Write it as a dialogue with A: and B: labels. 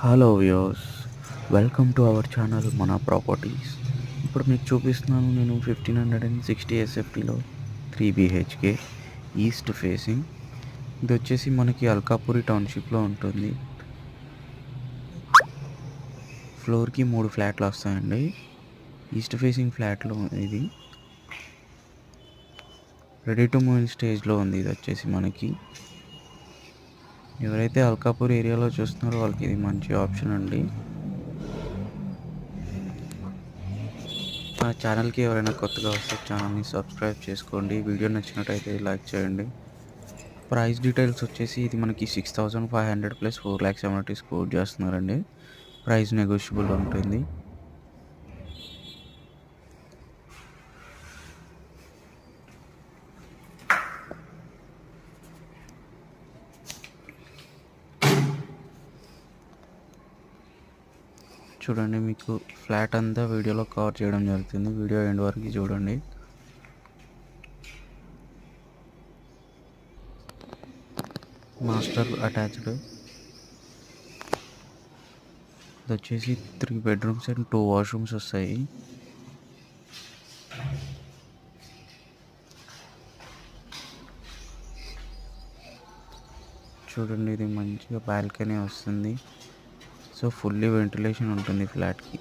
A: Hello viewers, welcome to our channel మన properties. ఇప్పుడు మీకు చూపిస్తున్నాను నేను 1560 ఎస్ఎఫ్టీలో 3 BHK ఈస్ట్ ఫేసింగ్. ఇది వచ్చేసి మనకి అల్కాపురి టౌన్షిప్లో ఉంటుంది. ఫ్లోర్కి 3 ఫ్లాట్లు వస్తాయండి. ఈస్ట్ ఫేసింగ్ ఫ్లాట్లో ఇది రెడీ టు మూవ్ స్టేజ్లో ఉంది. ఇది వచ్చేసి మనకి ఎవరైతే అల్కాపూర్ ఏరియాలో చూస్తున్నారో వాళ్ళకి ఇది మంచి ఆప్షన్ అండి. మన ఛానల్కి ఎవరైనా కొత్తగా వస్తే ఛానల్ని సబ్స్క్రైబ్ చేసుకోండి. వీడియో నచ్చినట్టయితే లైక్ చేయండి. ప్రైస్ డీటెయిల్స్ వచ్చేసి ఇది మనకి 6500 ప్లస్ 4 lakhs అమౌంట్ కోట్ చేస్తున్నారండి. ప్రైస్ నెగోషియబుల్ ఉంటుంది. చూడండి, మీకు ఫ్లాట్ అంతా వీడియోలో కవర్ చేయడం జరుగుతుంది. వీడియో ఎండ్ వరకు చూడండి. Master attached. ఇది వచ్చేసి 3 bedrooms అండ్ 2 washrooms వస్తాయి. చూడండి, ఇది మంచిగా బాల్కనీ వస్తుంది. సో ఫుల్లీ వెంటిలేషన్ ఉంటుంది ఫ్లాట్కి.